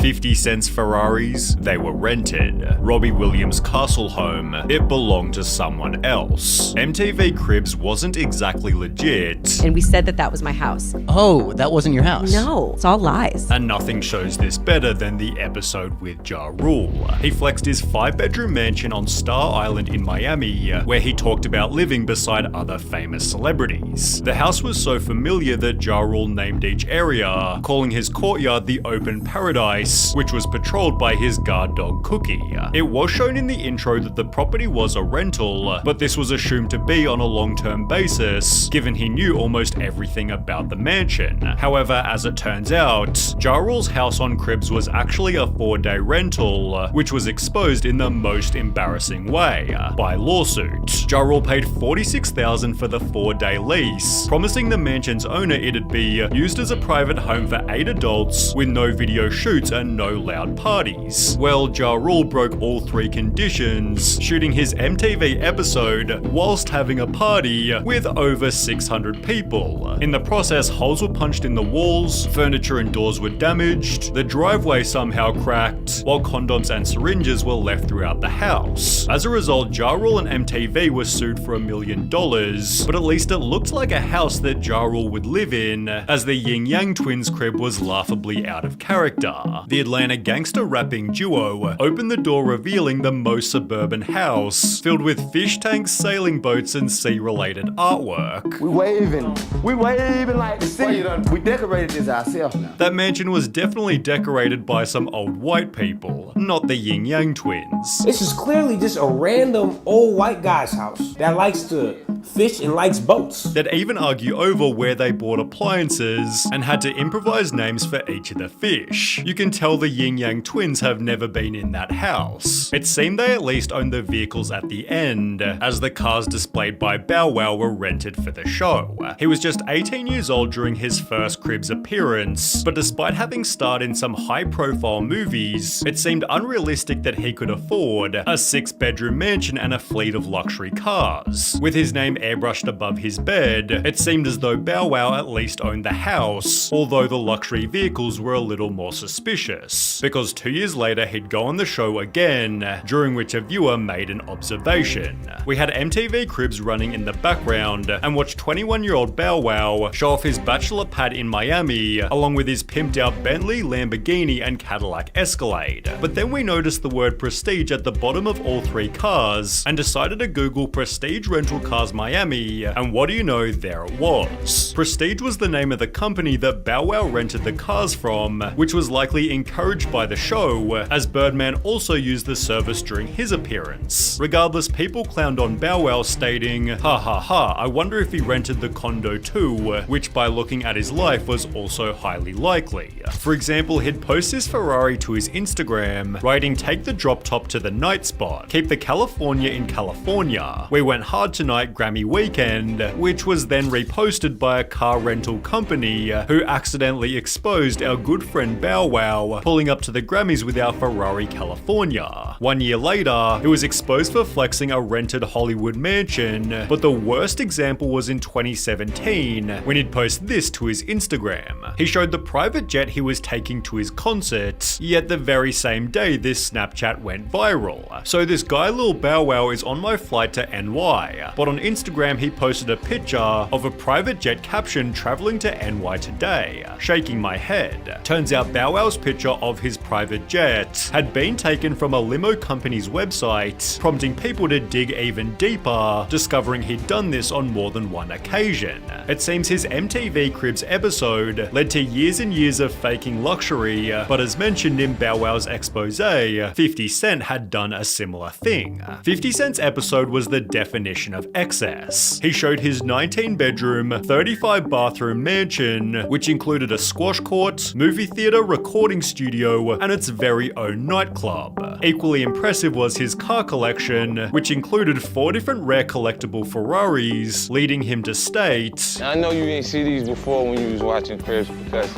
50 Cent's Ferraris, they were rented. Robbie Williams' castle home, it belonged to someone else. MTV Cribs wasn't exactly legit. And we said that that was my house. Oh, that wasn't your house? No, it's all lies. And nothing shows this better than the episode with Ja Rule. He flexed his 5-bedroom mansion on Star Island in Miami, where he talked about living beside other famous celebrities. The house was so familiar that Ja Rule named each area, calling his courtyard the Open Paradise, which was patrolled by his guard dog Cookie. It was shown in the intro that the property was a rental, but this was assumed to be on a long-term basis, given he knew almost everything about the mansion. However, as it turns out, Ja Rule's house on Cribs was actually a 4-day rental, which was exposed in the most embarrassing way, by lawsuit. Ja Rule paid $46,000 for the 4-day lease, promising the mansion's owner it'd be used as a private home for 8 adults with no video shoots and no loud parties. Well, Ja Rule broke all 3 conditions, shooting his MTV episode whilst having a party with over 600 people. In the process, holes were punched in the walls, furniture and doors were damaged, the driveway somehow cracked, while condoms and syringes were left throughout the house. As a result, Ja Rule and MTV were sued for $1 million, but at least it looked like a house that Ja Rule would live in, as the Yin Yang Twins' crib was laughably out of character. The Atlanta gangster rapping duo opened the door revealing the most suburban house, filled with fish tanks, sailing boats, and sea-related artwork. We waving like the sea. We decorated this ourselves now. That mansion was definitely decorated by some old white people, not the Yin Yang Twins. This is clearly just a random old white guy's house that likes to fish and likes boats. They'd even argue over where they bought appliances and had to improvise names for each of the fish. You can tell the Yin Yang Twins have never been in that house. It seemed they at least owned the vehicles at the end, as the cars displayed by Bow Wow were rented for the show. He was just 18 years old during his first Cribs appearance, but despite having starred in some high-profile movies, it seemed unrealistic that he could afford a 6-bedroom mansion and a fleet of luxury cars. With his name airbrushed above his bed, it seemed as though Bow Wow at least owned the house, although the luxury vehicles were a little more suspicious, because 2 years later he'd go on the show again, during which a viewer made an observation. We had MTV Cribs running in the background and watched 21-year-old Bow Wow show off his bachelor pad in Miami, along with his pimped out Bentley, Lamborghini, and Cadillac Escalade. But then we noticed the word Prestige at the bottom of all 3 cars, and decided to Google Prestige Rental Cars Miami, and what do you know, there it was. Prestige was the name of the company that Bow Wow rented the cars from, which was likely encouraged by the show, as Birdman also used the service during his appearance. Regardless, people clowned on Bow Wow, stating, "Ha ha ha, I wonder if he rented the condo too," which by looking at his life was also highly likely. For example, he'd post his Ferrari to his Instagram, writing, "Take the drop top to the night spot. Keep the California in California. We went hard tonight, Grammy weekend," which was then reposted by a car rental company who accidentally exposed our good friend Bow Wow pulling up to the Grammys with our Ferrari California. 1 year later, it was exposed for flexing a rented Hollywood mansion, but the worst example was in 2017 when he'd post this to his Instagram. He showed the private jet he was taking to his concert, yet the very same day this Snapchat went viral. So this guy Lil Bow Wow is on my flight to NY, but on Instagram he posted a picture of a private jet caption traveling to NY today, shaking my head. Turns out Bow Wow's picture of his private jet had been taken from a limo company's website, prompting people to dig even deeper, discovering he'd done this on more than one occasion. It seems his MTV Cribs episode led to years and years of faking luxury, but as mentioned in Bow Wow's expose, 50 Cent had done a similar thing. 50 Cent's episode was the definition of excess. He showed his 19-bedroom, 35-bathroom mansion, which included a squash court, movie theater, recording studio, and its very own nightclub. Equally impressive was his car collection, which included 4 different rare collectible Ferraris, leading him to state, "I know you ain't see these before when you was watching Cribs because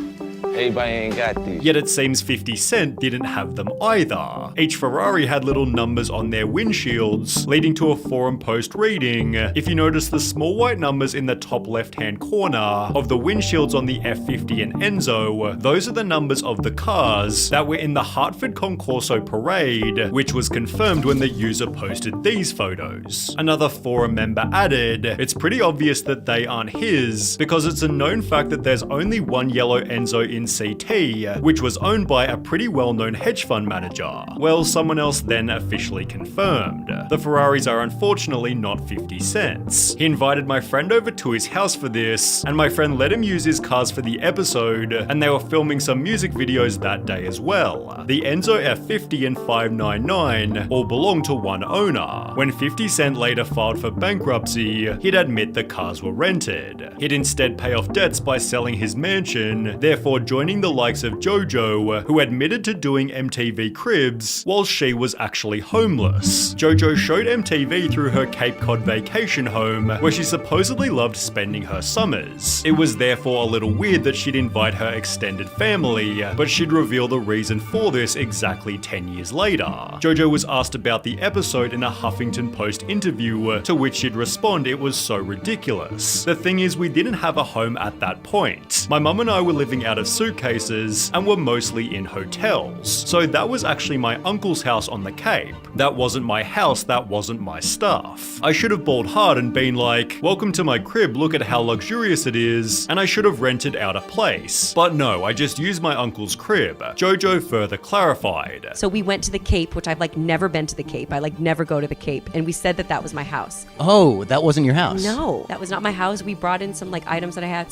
Everybody ain't got these. Yet it seems 50 Cent didn't have them either. Each Ferrari had little numbers on their windshields, leading to a forum post reading, "If you notice the small white numbers in the top left-hand corner of the windshields on the F50 and Enzo, those are the numbers of the cars that were in the Hartford Concorso parade," which was confirmed when the user posted these photos. Another forum member added, "It's pretty obvious that they aren't his, because it's a known fact that there's only one yellow Enzo in CT, which was owned by a pretty well-known hedge fund manager." Well, someone else then officially confirmed. The Ferraris are unfortunately not 50 Cent's. He invited my friend over to his house for this, and my friend let him use his cars for the episode, and they were filming some music videos that day as well. The Enzo F50 and 599 all belonged to one owner. When 50 Cent later filed for bankruptcy, he'd admit the cars were rented. He'd instead pay off debts by selling his mansion, therefore joining the likes of JoJo, who admitted to doing MTV Cribs while she was actually homeless. JoJo showed MTV through her Cape Cod vacation home, where she supposedly loved spending her summers. It was therefore a little weird that she'd invite her extended family, but she'd reveal the reason for this exactly 10 years later. JoJo was asked about the episode in a Huffington Post interview, to which she'd respond it was so ridiculous. The thing is, we didn't have a home at that point. My mum and I were living out of suitcases and were mostly in hotels. So that was actually my uncle's house on the Cape. That wasn't my house, that wasn't my stuff. I should have balled hard and been like, "Welcome to my crib, look at how luxurious it is," and I should have rented out a place. But no, I just used my uncle's crib. JoJo further clarified. So we went to the Cape, which I've never been to the Cape. I never go to the Cape. And we said that that was my house. Oh, that wasn't your house? No, that was not my house. We brought in some items that I had.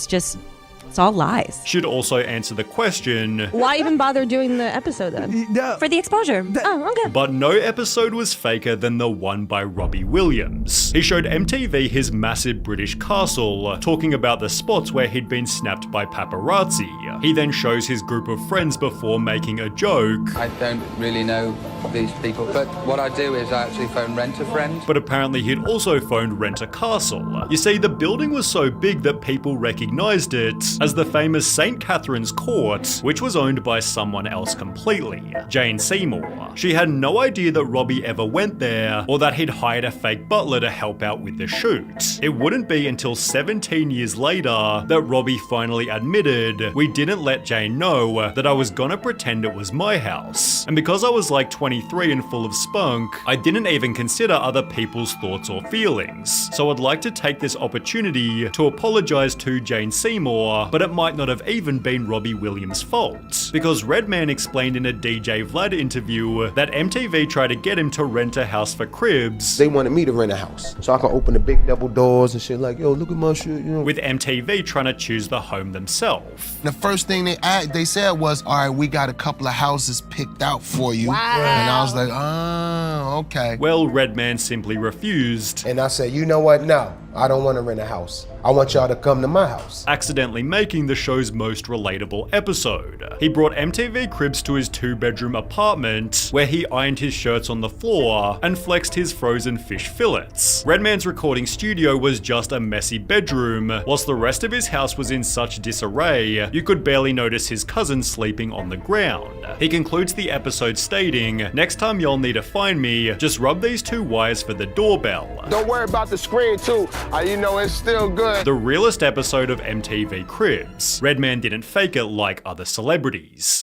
It's all lies. Should also answer the question, why even bother doing the episode then? For the exposure. Oh, okay. but no episode was faker than the one by Robbie Williams. He showed MTV his massive British castle, talking about the spots where he'd been snapped by paparazzi. He then shows his group of friends before making a joke. I don't really know these people, but what I do is I actually phone Rent-A-Friend. But apparently he'd also phoned Rent-A-Castle. You see, the building was so big that people recognized it as the famous St. Catherine's Court, which was owned by someone else completely, Jane Seymour. She had no idea that Robbie ever went there, or that he'd hired a fake butler to help out with the shoot. It wouldn't be until 17 years later that Robbie finally admitted, "We didn't let Jane know that I was gonna pretend it was my house. And because I was 23 and full of spunk, I didn't even consider other people's thoughts or feelings. So I'd like to take this opportunity to apologize to Jane Seymour, but it might not have even been Robbie Williams' fault." Because Redman explained in a DJ Vlad interview that MTV tried to get him to rent a house for Cribs. They wanted me to rent a house so I can open the big double doors and shit yo, look at my shit, With MTV trying to choose the home themselves. The first thing they said was, "All right, we got a couple of houses picked out for you." Wow. And I was like, "Oh, okay." Well, Redman simply refused. And I said, you know what? No, I don't want to rent a house. I want y'all to come to my house. Accidentally making the show's most relatable episode. He brought MTV Cribs to his 2-bedroom apartment, where he ironed his shirts on the floor and flexed his frozen fish fillets. Redman's recording studio was just a messy bedroom, whilst the rest of his house was in such disarray, you could barely notice his cousin sleeping on the ground. He concludes the episode stating, "Next time y'all need to find me, just rub these 2 wires for the doorbell." Don't worry about the screen too. It's still good. The realest episode of MTV Cribs. Redman didn't fake it like other celebrities.